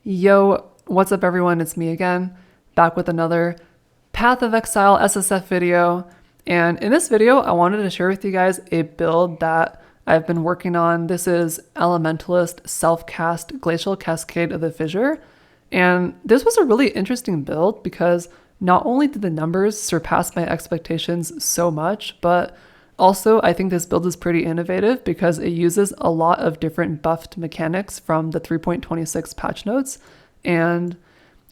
Yo, what's up everyone? It's me again, back with another Path of Exile SSF video. And in this video, I wanted to share with you guys a build that I've been working on. This is Elementalist Self-Cast Glacial Cascade of the Fissure. And this was a really interesting build because not only did the numbers surpass my expectations so much, but also I think this build is pretty innovative because it uses a lot of different buffed mechanics from the 3.26 patch notes. And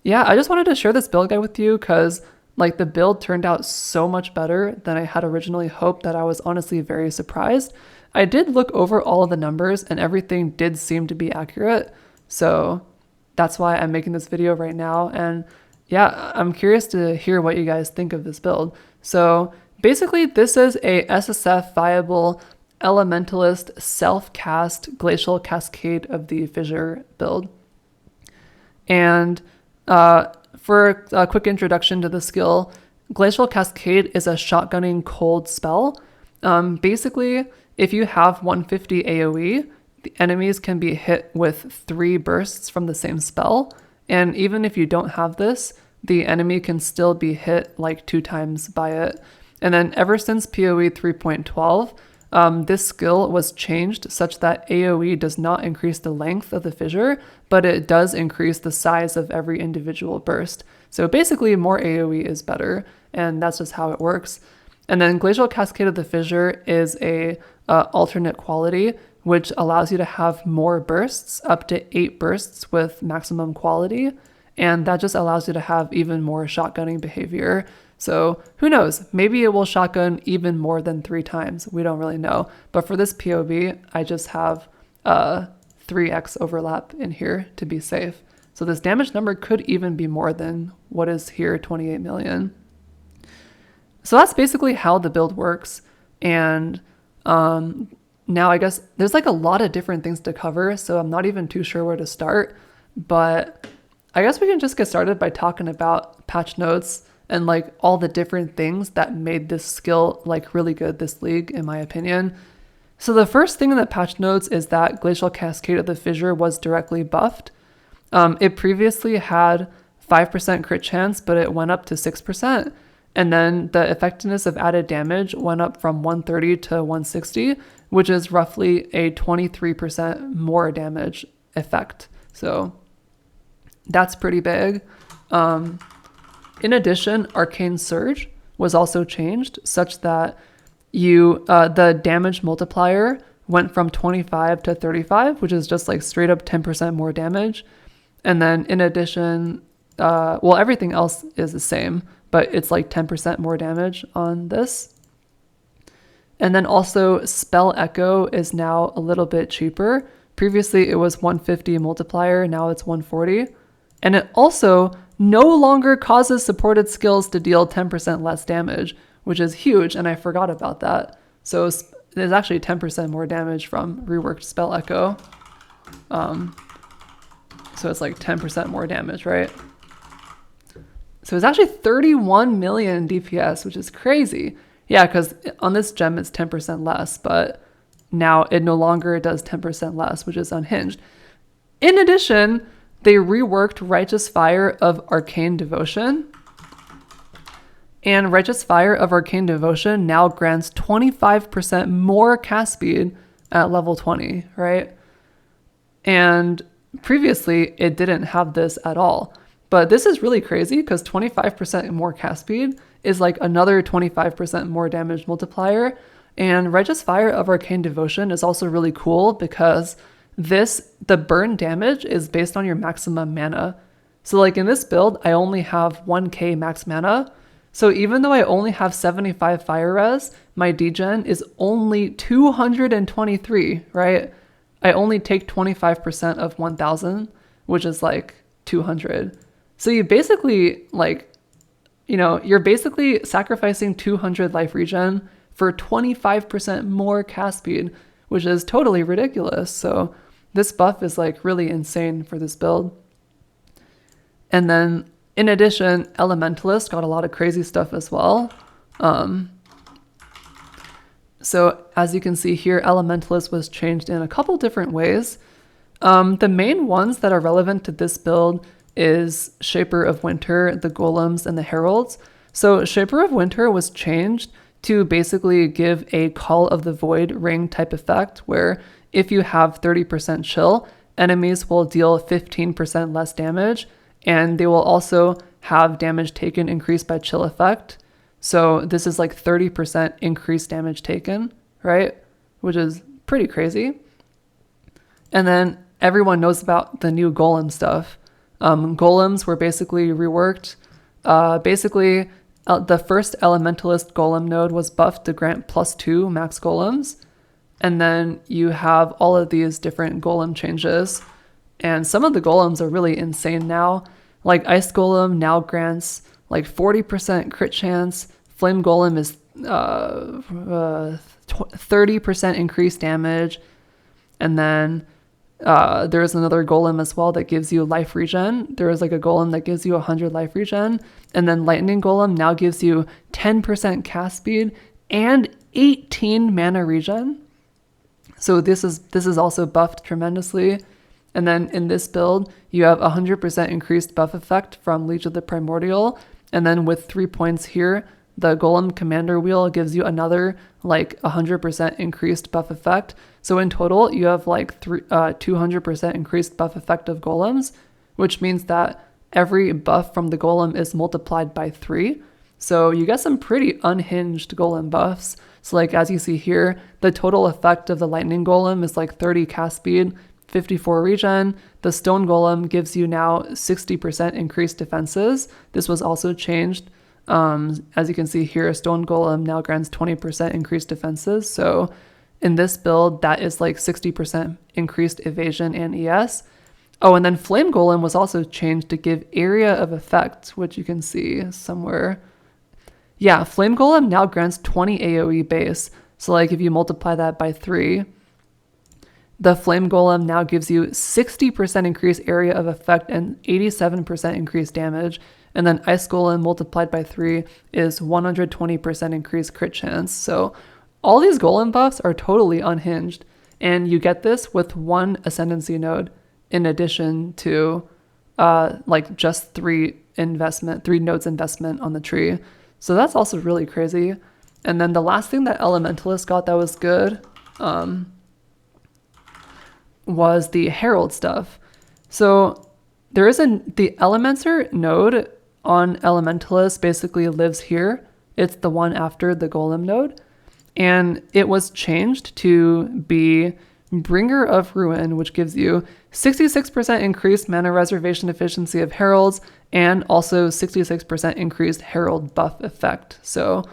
yeah, I just wanted to share this build guide with you because like the build turned out so much better than I had originally hoped that I was honestly very surprised. I did look over all of the numbers and everything did seem to be accurate. So that's why I'm making this video right now. And yeah, I'm curious to hear what you guys think of this build. So basically, this is a SSF viable Elementalist Self-Cast Glacial Cascade of the Fissure build. And for a quick introduction to the skill, Glacial Cascade is a shotgunning cold spell. Basically, if you have 150 AoE, the enemies can be hit with 3 bursts from the same spell. And even if you don't have this, the enemy can still be hit like 2 times by it. And then ever since PoE 3.12, this skill was changed such that AoE does not increase the length of the fissure, but it does increase the size of every individual burst. So basically more AoE is better, and that's just how it works. And then Glacial Cascade of the Fissure is a alternate quality, which allows you to have more bursts, up to 8 bursts with maximum quality. And that just allows you to have even more shotgunning behavior. So who knows, maybe it will shotgun even more than 3 times. We don't really know. But for this POV, I just have 3x overlap in here to be safe. So this damage number could even be more than what is here, 28 million. So that's basically how the build works. And now I guess there's like a lot of different things to cover, so I'm not even too sure where to start. But I guess we can just get started by talking about patch notes and like all the different things that made this skill like really good this league, in my opinion. So the first thing in the patch notes is that Glacial Cascade of the Fissure was directly buffed. It previously had 5% crit chance, but it went up to 6%. And then the effectiveness of added damage went up from 130 to 160, which is roughly a 23% more damage effect. So that's pretty big. In addition, Arcane Surge was also changed such that the damage multiplier went from 25 to 35, which is just like straight up 10% more damage. And then in addition, well, everything else is the same, but it's like 10% more damage on this. And then also Spell Echo is now a little bit cheaper. Previously it was 150 multiplier, now it's 140. And it also no longer causes supported skills to deal 10% less damage, which is huge, and I forgot about that. So there's actually 10% more damage from reworked Spell Echo. So it's like 10% more damage, right? So it's actually 31 million DPS, which is crazy. Yeah, because on this gem it's 10% less, but now it no longer does 10% less, which is unhinged. In addition, they reworked Righteous Fire of Arcane Devotion. And Righteous Fire of Arcane Devotion now grants 25% more cast speed at level 20, right? And previously, it didn't have this at all. But this is really crazy because 25% more cast speed is like another 25% more damage multiplier. And Righteous Fire of Arcane Devotion is also really cool because the burn damage is based on your maximum mana. So like in this build, I only have 1k max mana. So even though I only have 75 fire res, my degen is only 223, right? I only take 25% of 1000, which is like 200. So you basically like, you're basically sacrificing 200 life regen for 25% more cast speed, which is totally ridiculous. So this buff is like really insane for this build. And then in addition, Elementalist got a lot of crazy stuff as well. So as you can see here, Elementalist was changed in a couple different ways. The main ones that are relevant to this build is Shaper of Winter, the Golems, and the Heralds. So Shaper of Winter was changed to basically give a Call of the Void ring type effect, where if you have 30% chill, enemies will deal 15% less damage, and they will also have damage taken increased by chill effect. So this is like 30% increased damage taken, right? Which is pretty crazy. And then everyone knows about the new golem stuff. Golems were basically reworked. The first Elementalist golem node was buffed to grant +2 max golems. And then you have all of these different golem changes. And some of the golems are really insane now. Like Ice Golem now grants like 40% crit chance. Flame Golem is 30% increased damage. And then there's another golem as well that gives you life regen. There is like a golem that gives you 100 life regen. And then Lightning Golem now gives you 10% cast speed and 18 mana regen. So this is also buffed tremendously. And then in this build, you have 100% increased buff effect from Leech of the Primordial. And then with 3 points here, the Golem Commander Wheel gives you another like 100% increased buff effect. So in total, you have like 200% increased buff effect of golems, which means that every buff from the golem is multiplied by 3. So you get some pretty unhinged golem buffs. So like as you see here, the total effect of the Lightning Golem is like 30 cast speed, 54 regen. The Stone Golem gives you now 60% increased defenses. This was also changed. As you can see here, Stone Golem now grants 20% increased defenses. So in this build, that is like 60% increased evasion and ES. Oh, and then Flame Golem was also changed to give area of effect, which you can see somewhere. Yeah, Flame Golem now grants 20 AoE base. So like if you multiply that by 3, the Flame Golem now gives you 60% increased area of effect and 87% increased damage. And then Ice Golem multiplied by 3 is 120% increased crit chance. So all these golem buffs are totally unhinged. And you get this with one Ascendancy node in addition to like just 3 nodes investment on the tree. So that's also really crazy. And then the last thing that Elementalist got that was good was the Herald stuff. So there is the Elementor node on Elementalist basically lives here. It's the one after the Golem node. And it was changed to be Bringer of Ruin, which gives you 66% increased mana reservation efficiency of Heralds and also 66% increased Herald buff effect. So,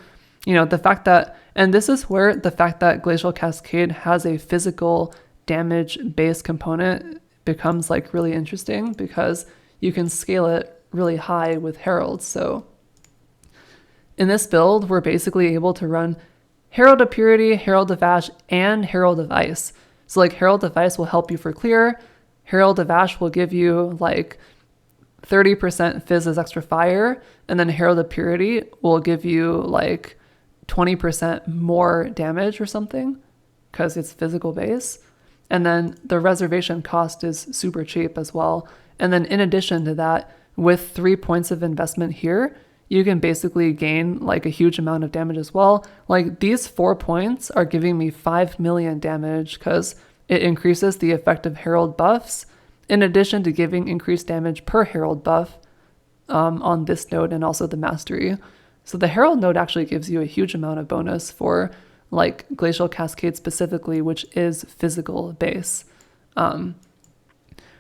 you know, the fact that, and this is where the fact that Glacial Cascade has a physical damage base component becomes like really interesting because you can scale it really high with Heralds. So in this build, we're basically able to run Herald of Purity, Herald of Ash, and Herald of Ice. So like Herald of Ice will help you for clear. Herald of Ash will give you like 30% fizz as extra fire. And then Herald of Purity will give you like 20% more damage or something because it's physical base. And then the reservation cost is super cheap as well. And then in addition to that, with 3 points of investment here, you can basically gain like a huge amount of damage as well. Like these 4 points are giving me 5 million damage because it increases the effect of Herald buffs in addition to giving increased damage per Herald buff on this node and also the Mastery. So the Herald node actually gives you a huge amount of bonus for like Glacial Cascade specifically, which is physical base.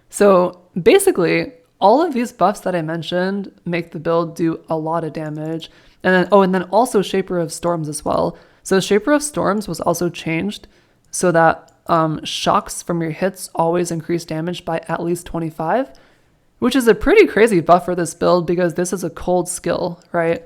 So basically, all of these buffs that I mentioned make the build do a lot of damage. And then, and then also Shaper of Storms as well. So Shaper of Storms was also changed so that shocks from your hits always increase damage by at least 25, which is a pretty crazy buff for this build because this is a cold skill, right?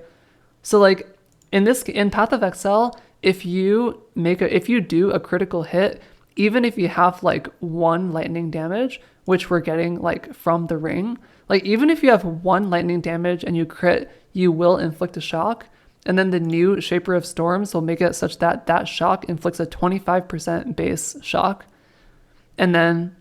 So like in Path of Exile, if you do a critical hit, even if you have like 1 lightning damage, which we're getting like from the ring, like even if you have 1 lightning damage and you crit, you will inflict a shock. And then the new Shaper of Storms will make it such that that shock inflicts a 25% base shock. And then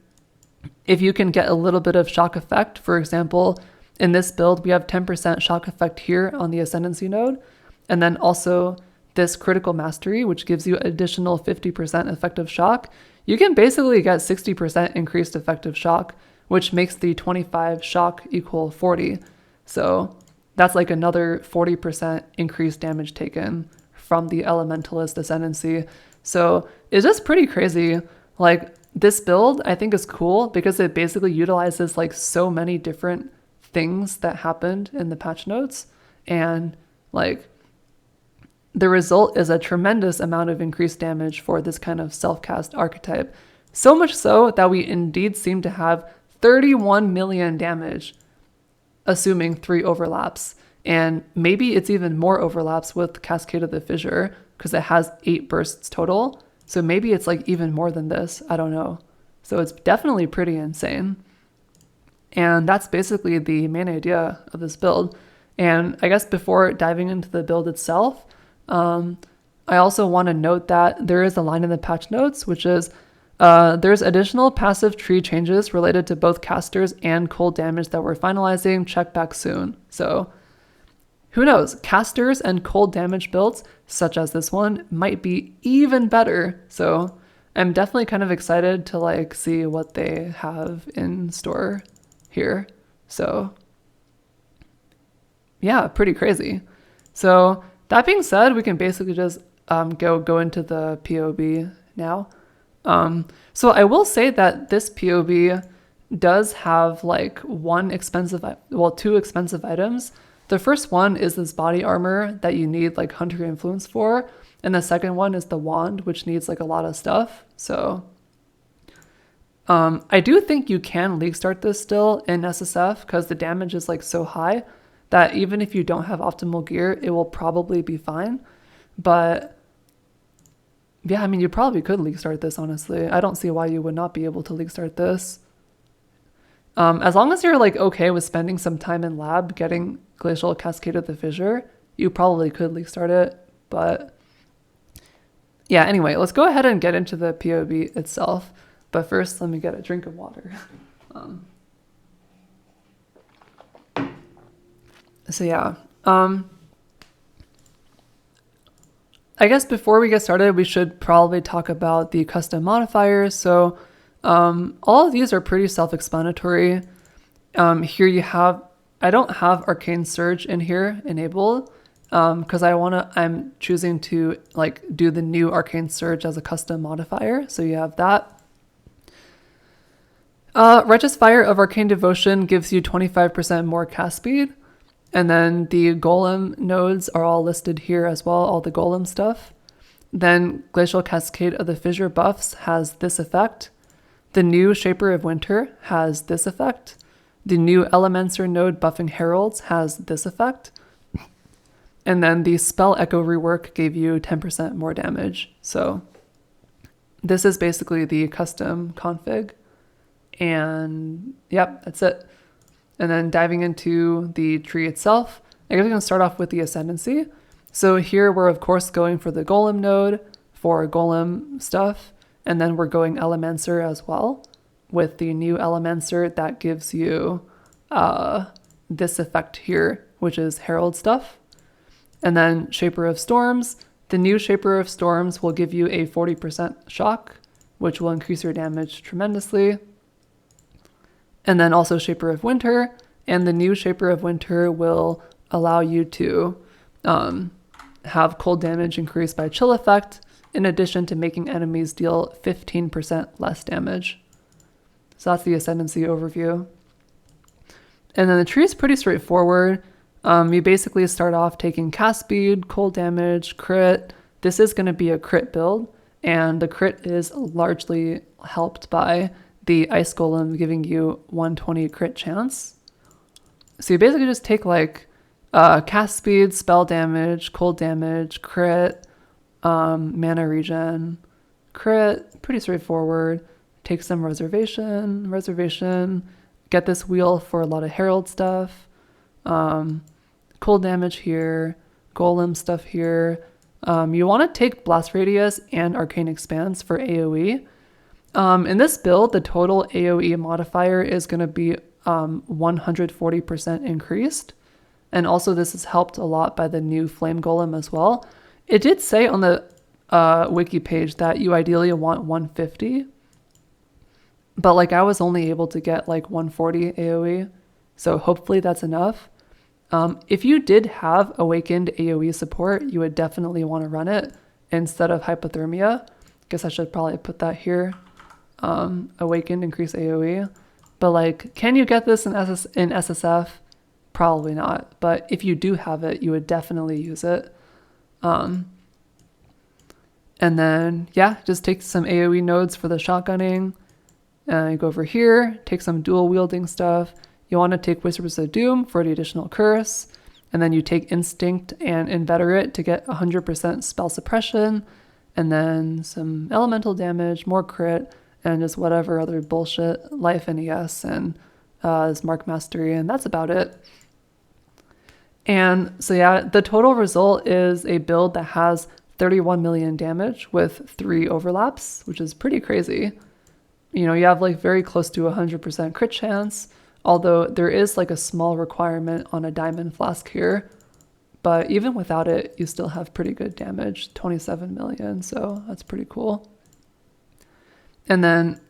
if you can get a little bit of shock effect, for example, in this build, we have 10% shock effect here on the Ascendancy node, and then also this critical mastery, which gives you additional 50% effective shock. You can basically get 60% increased effective shock, which makes the 25 shock equal 40. So that's like another 40% increased damage taken from the Elementalist Ascendancy. So it's just pretty crazy. Like, this build I think is cool because it basically utilizes like so many different things that happened in the patch notes, and like the result is a tremendous amount of increased damage for this kind of self-cast archetype. So much so that we indeed seem to have 31 million damage, assuming 3 overlaps. And maybe it's even more overlaps with Cascade of the Fissure because it has 8 bursts total. So maybe it's like even more than this. I don't know. So it's definitely pretty insane. And that's basically the main idea of this build. And I guess before diving into the build itself, I also want to note that there is a line in the patch notes, which is there's additional passive tree changes related to both casters and cold damage that we're finalizing. Check back soon. So who knows? Casters and cold damage builds, such as this one, might be even better. So I'm definitely kind of excited to like see what they have in store here. So yeah, pretty crazy. So that being said, we can basically just go into the POB now. So I will say that this POB does have like two expensive items. The first one is this body armor that you need like Hunter Influence for, and the second one is the wand, which needs like a lot of stuff. So I do think you can league start this still in SSF because the damage is like so high that even if you don't have optimal gear, it will probably be fine. But yeah, I mean, you probably could league start this, honestly. I don't see why you would not be able to league start this. As long as you're like okay with spending some time in lab getting Glacial Cascade of the Fissure, you probably could league start it. But yeah, anyway, let's go ahead and get into the POB itself. But first, let me get a drink of water. So yeah, I guess before we get started, we should probably talk about the custom modifiers. So all of these are pretty self-explanatory. Here you have, I don't have Arcane Surge in here enabled because I'm choosing to like do the new Arcane Surge as a custom modifier. So you have that. Righteous Fire of Arcane Devotion gives you 25% more cast speed. And then the golem nodes are all listed here as well, all the golem stuff. Then Glacial Cascade of the Fissure buffs has this effect. The new Shaper of Winter has this effect. The new Elemencer node buffing Heralds has this effect. And then the Spell Echo rework gave you 10% more damage. So this is basically the custom config. And yep, that's it. And then diving into the tree itself, I guess we're going to start off with the Ascendancy. So here we're of course going for the Golem node for Golem stuff. And then we're going Elemencer as well with the new Elemencer that gives you this effect here, which is Herald stuff. And then Shaper of Storms. The new Shaper of Storms will give you a 40% shock, which will increase your damage tremendously. And then also Shaper of Winter, and the new Shaper of Winter will allow you to have cold damage increased by chill effect, in addition to making enemies deal 15% less damage. So that's the Ascendancy overview. And then the tree is pretty straightforward. You basically start off taking cast speed, cold damage, crit. This is going to be a crit build, and the crit is largely helped by the Ice Golem giving you 120 crit chance. So you basically just take like cast speed, spell damage, cold damage, crit, mana regen, crit, pretty straightforward. Take some reservation, get this wheel for a lot of Herald stuff, cold damage here, Golem stuff here. You want to take Blast Radius and Arcane Expanse for AoE. In this build, the total AoE modifier is going to be 140% increased. And also this is helped a lot by the new Flame Golem as well. It did say on the wiki page that you ideally want 150. But like I was only able to get like 140 AoE. So hopefully that's enough. If you did have Awakened AoE support, you would definitely want to run it instead of Hypothermia. Guess I should probably put that here. Awakened, increase AoE. But like, can you get this in SSF? Probably not. But if you do have it, you would definitely use it. And then, yeah, just take some AoE nodes for the shotgunning. You go over here, take some dual wielding stuff. You want to take Whispers of Doom for the additional curse. And then you take Instinct and Inveterate to get 100% spell suppression. And then some elemental damage, more crit, and just whatever other bullshit, life NES and Mark Mastery, and that's about it. And so yeah, the total result is a build that has 31 million damage with 3 overlaps, which is pretty crazy. You know, you have like very close to 100% crit chance, although there is like a small requirement on a diamond flask here. But even without it, you still have pretty good damage, 27 million, so that's pretty cool. And then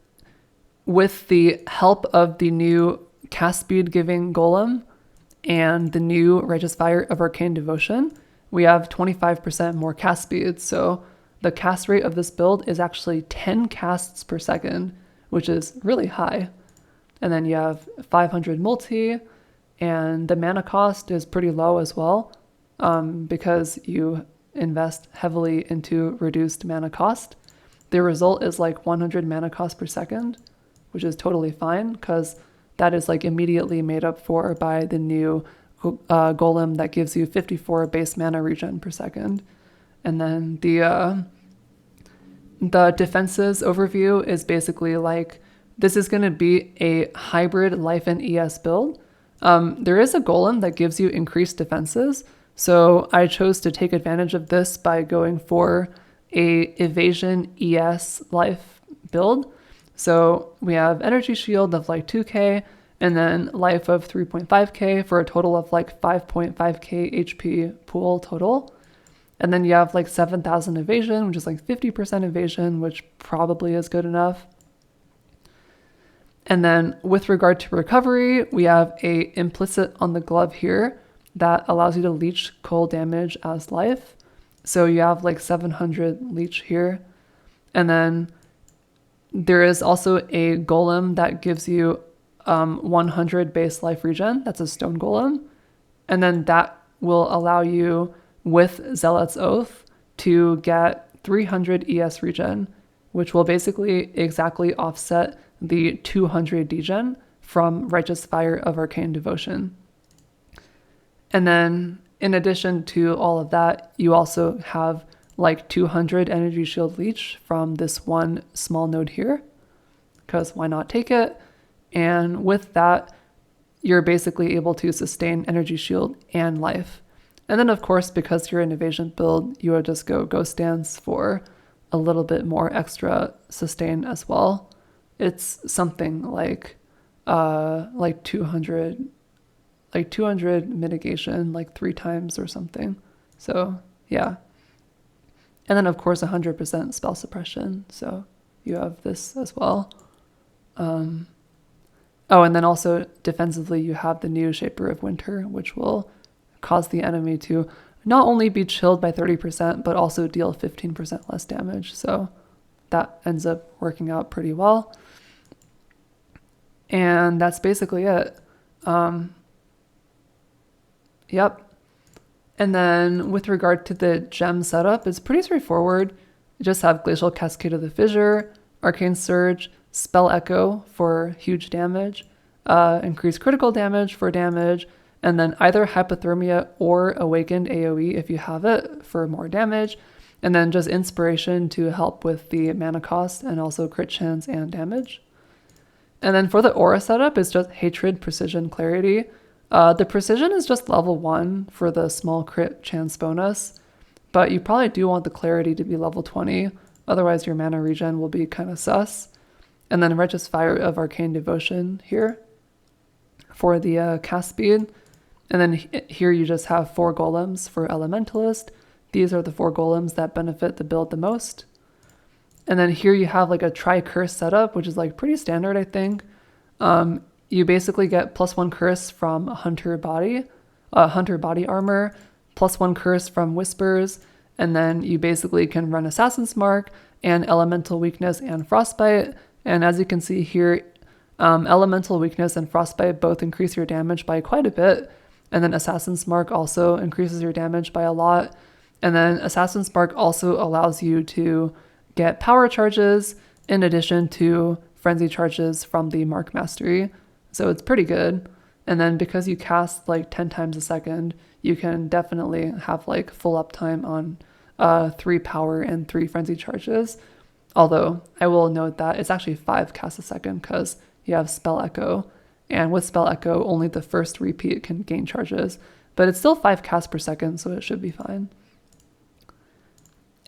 with the help of the new cast speed giving golem and the new Righteous Fire of Arcane Devotion, we have 25% more cast speed. So the cast rate of this build is actually 10 casts per second, which is really high. And then you have 500 multi, and the mana cost is pretty low as well, because you invest heavily into reduced mana cost. The result is like 100 mana cost per second, which is totally fine because that is like immediately made up for by the new golem that gives you 54 base mana regen per second. And then the defenses overview is basically like, this is going to be a hybrid life and ES build. There is a golem that gives you increased defenses. So I chose to take advantage of this by going for a evasion ES life build. So we have energy shield of like 2k and then life of 3.5k for a total of like 5.5k HP pool total. And then you have like 7,000 evasion, which is like 50% evasion, which probably is good enough. And then with regard to recovery, we have a implicit on the glove here that allows you to leech cold damage as life. So you have like 700 leech here. And then there is also a golem that gives you 100 base life regen. That's a stone golem. And then that will allow you with Zealot's Oath to get 300 ES regen, which will basically exactly offset the 200 degen from Righteous Fire of Arcane Devotion. And then in addition to all of that, you also have like 200 energy shield leech from this one small node here, because why not take it? And with that, you're basically able to sustain energy shield and life. And then of course, because you're an evasion build, you would just go Ghost Dance for a little bit more extra sustain as well. It's something like 200 mitigation, like 3 times or something. So yeah. And then of course 100% spell suppression. So you have this as well. Oh, and then also defensively, you have the new Shaper of Winter, which will cause the enemy to not only be chilled by 30%, but also deal 15% less damage. So that ends up working out pretty well. And that's basically it. Yep. And then with regard to the gem setup, it's pretty straightforward. You just have Glacial Cascade of the Fissure, Arcane Surge, Spell Echo for huge damage, increased critical damage for damage, and then either Hypothermia or Awakened AoE if you have it for more damage, and then just Inspiration to help with the mana cost and also crit chance and damage. And then for the aura setup, it's just Hatred, Precision, Clarity. The Precision is just level 1 for the small crit chance bonus, but you probably do want the Clarity to be level 20, otherwise your mana regen will be kind of sus. and then Righteous Fire of Arcane Devotion here for the cast speed. And then here you just have 4 golems for Elementalist. These are the 4 golems that benefit the build the most. And then here you have like a tri-curse setup, which is like pretty standard, I think. You basically get +1 curse from Hunter body armor, +1 curse from Whispers, and then you basically can run Assassin's Mark and Elemental Weakness and Frostbite. And as you can see here, Elemental Weakness and Frostbite both increase your damage by quite a bit. And then Assassin's Mark also increases your damage by a lot. And then Assassin's Mark also allows you to get power charges in addition to frenzy charges from the Mark Mastery. So it's pretty good. And then because you cast like 10 times a second, you can definitely have like full uptime on 3 power and 3 frenzy charges. Although I will note that it's actually 5 casts a second because you have Spell Echo. And with Spell Echo, only the first repeat can gain charges. But it's still 5 casts per second, so it should be fine.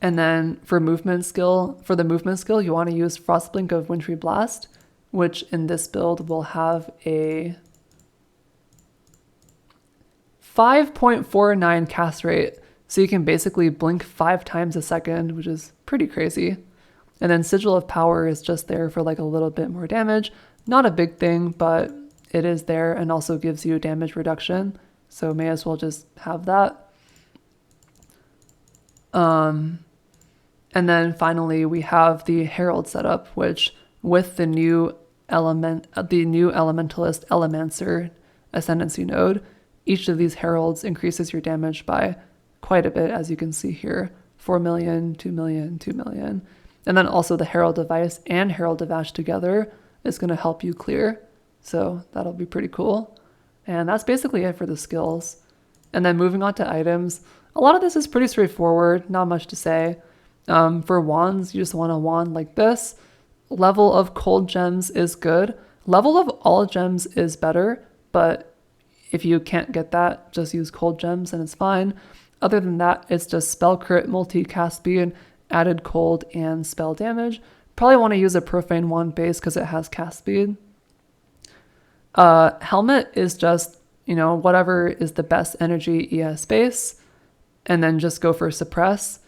And then for the movement skill, you want to use Frostblink of Wintry Blast, which in this build will have a 5.49 cast rate. So you can basically blink 5 times a second, which is pretty crazy. And then Sigil of Power is just there for like a little bit more damage. Not a big thing, but it is there and also gives you damage reduction. So may as well just have that. And then finally we have the Herald setup, which with the new Elementalist Elemancer Ascendancy node, each of these heralds increases your damage by quite a bit, as you can see here. 4 million, 2 million, 2 million. And then also the Herald Device and Herald of Ash together is going to help you clear. So that'll be pretty cool. And that's basically it for the skills. And then moving on to items, a lot of this is pretty straightforward, not much to say. For wands, you just want a wand like this. Level of cold gems is good. Level of all gems is better, but if you can't get that, just use cold gems and it's fine. Other than that, it's just spell crit, multi-cast speed, added cold, and spell damage. Probably want to use a profane wand base because it has cast speed. Helmet is just, whatever is the best energy ES base, and then just go for suppress.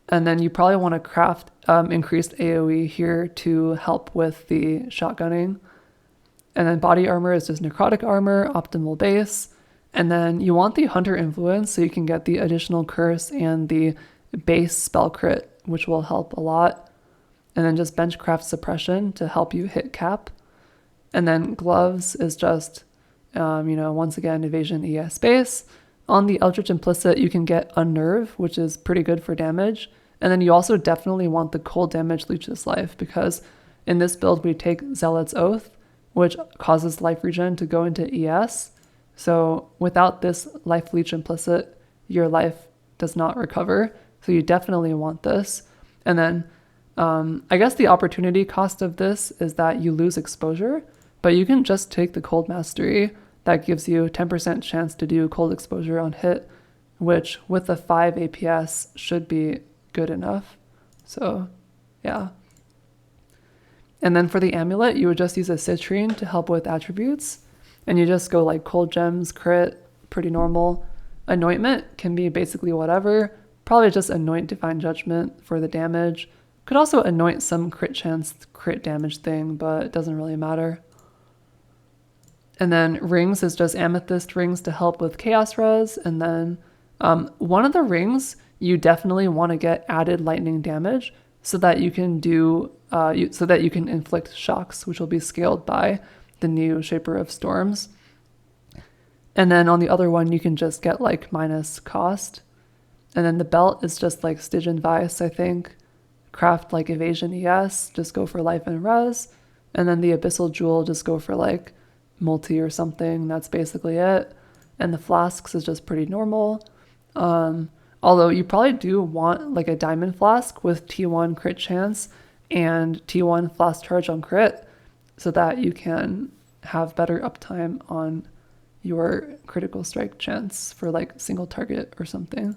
And then you probably want to craft increased AoE here to help with the shotgunning. And then body armor is just necrotic armor, optimal base. And then you want the hunter influence so you can get the additional curse and the base spell crit, which will help a lot. And then just benchcraft suppression to help you hit cap. And then gloves is just, once again, evasion ES base. On the Eldritch Implicit, you can get Unnerve, which is pretty good for damage. And then you also definitely want the cold damage Leech's Life, because in this build we take Zealot's Oath, which causes life regen to go into ES. So without this life leech implicit, your life does not recover. So you definitely want this. And then I guess the opportunity cost of this is that you lose exposure, but you can just take the cold mastery that gives you 10% chance to do cold exposure on hit, which with the 5 APS should be good enough. So yeah. And then for the amulet, you would just use a citrine to help with attributes. And you just go like cold gems, crit, pretty normal. Anointment can be basically whatever. Probably just anoint Divine Judgment for the damage. Could also anoint some crit chance, crit damage thing, but it doesn't really matter. And then rings is just amethyst rings to help with chaos res. And then one of the rings, you definitely want to get added lightning damage so that you can do so that you can inflict shocks, which will be scaled by the new Shaper of Storms. And then on the other one, you can just get like minus cost. And then the belt is just like Stygian Vice, I think. Craft like evasion ES, just go for life and res. And then the abyssal jewel, just go for like multi or something. That's basically it. And the flasks is just pretty normal. Although you probably do want like a diamond flask with T1 crit chance and T1 flask charge on crit so that you can have better uptime on your critical strike chance for like single target or something.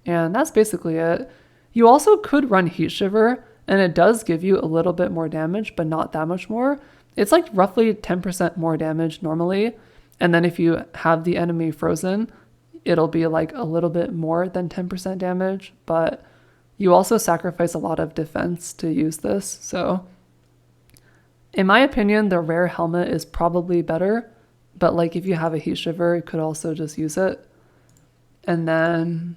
And that's basically it. You also could run Heat Shiver and it does give you a little bit more damage, but not that much more. It's like roughly 10% more damage normally, and then if you have the enemy frozen, it'll be like a little bit more than 10% damage, but you also sacrifice a lot of defense to use this. So in my opinion, the rare helmet is probably better, but like if you have a heat shiver, you could also just use it. And then,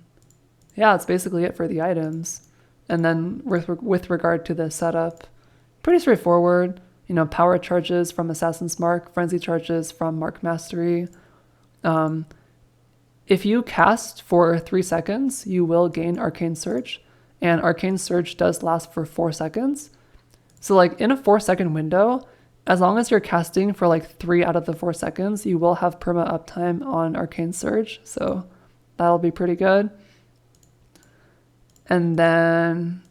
yeah, that's basically it for the items. And then with regard to the setup, pretty straightforward. You know, power charges from Assassin's Mark, frenzy charges from Mark Mastery. If you cast for 3 seconds, you will gain Arcane Surge, and Arcane Surge does last for 4 seconds. So like in a 4-second window, as long as you're casting for like 3 out of the 4 seconds, you will have perma uptime on Arcane Surge. So that'll be pretty good. And then,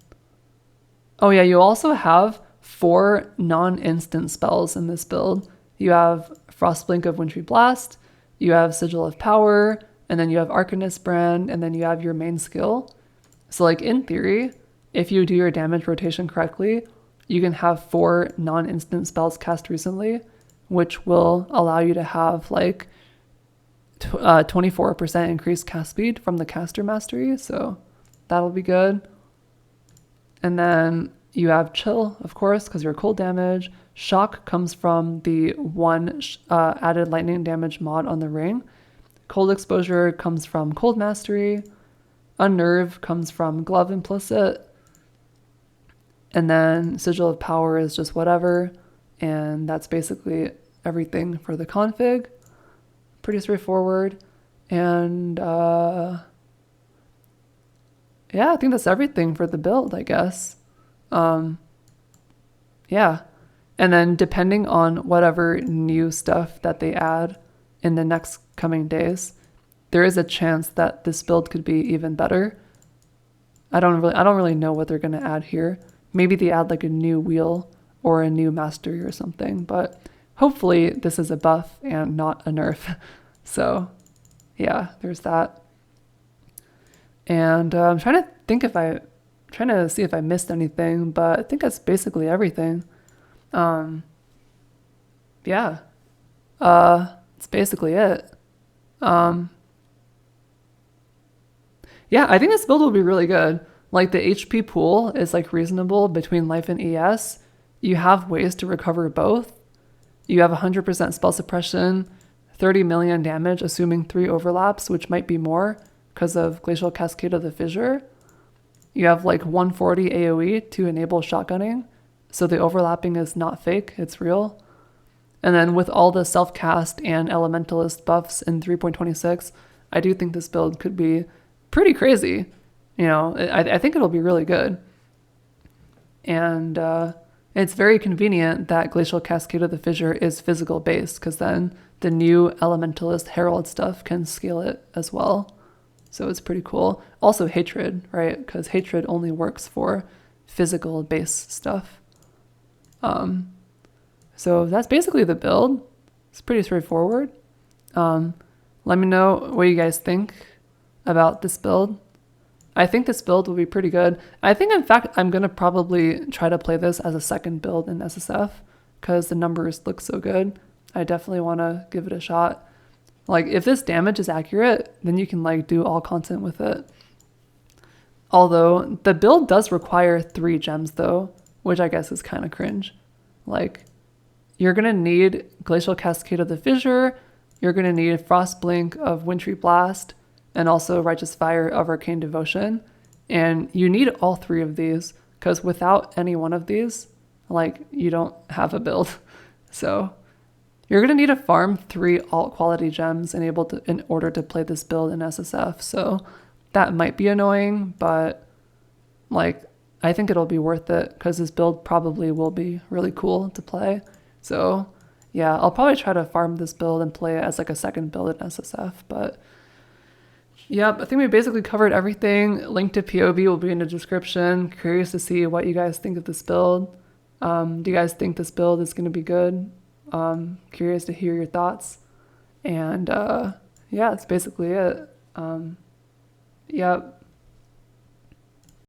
oh yeah, you also have 4 non-instant spells in this build. You have Frostblink of Wintry Blast, you have Sigil of Power, and then you have Arcanist Brand, and then you have your main skill. So like in theory, if you do your damage rotation correctly, you can have 4 non-instant spells cast recently, which will allow you to have like 24% increased cast speed from the caster mastery. So that'll be good. And then you have Chill, of course, because you're cold damage. Shock comes from the 1 added lightning damage mod on the ring. Cold Exposure comes from Cold Mastery. Unnerve comes from Glove Implicit. And then Sigil of Power is just whatever. And that's basically everything for the config. Pretty straightforward. And yeah, I think that's everything for the build, I guess. Yeah. And then depending on whatever new stuff that they add in the next coming days, there is a chance that this build could be even better. I don't really know what they're going to add here. Maybe they add like a new wheel or a new mastery or something, but hopefully this is a buff and not a nerf. So yeah, there's that. And I'm trying to see if I missed anything, but I think that's basically everything. Yeah, it's basically it. Yeah, I think this build will be really good. Like the HP pool is like reasonable between life and ES. You have ways to recover both. You have 100% spell suppression, 30 million damage, assuming 3 overlaps, which might be more because of Glacial Cascade of the Fissure. You have like 140 AoE to enable shotgunning. So the overlapping is not fake, it's real. And then with all the self-cast and elementalist buffs in 3.26, I do think this build could be pretty crazy. You know, I think it'll be really good. And it's very convenient that Glacial Cascade of the Fissure is physical based, because then the new Elementalist Herald stuff can scale it as well. So it's pretty cool. Also Hatred, right? Because Hatred only works for physical base stuff. So that's basically the build. It's pretty straightforward. Let me know what you guys think about this build. I think this build will be pretty good. I think, in fact, I'm going to probably try to play this as a second build in SSF because the numbers look so good. I definitely want to give it a shot. Like, if this damage is accurate, then you can, like, do all content with it. Although, the build does require 3 gems, though, which I guess is kind of cringe. Like, you're going to need Glacial Cascade of the Fissure, you're going to need Frostblink of Wintry Blast, and also Righteous Fire of Arcane Devotion. And you need all 3 of these, because without any one of these, like, you don't have a build. So you're going to need to farm 3 alt quality gems in order to play this build in SSF. So that might be annoying, but like, I think it'll be worth it because this build probably will be really cool to play. So yeah, I'll probably try to farm this build and play it as like a second build in SSF, but yep, I think we basically covered everything. Link to POV will be in the description. Curious to see what you guys think of this build. Do you guys think this build is going to be good? Curious to hear your thoughts. And yeah, that's basically it. Yep.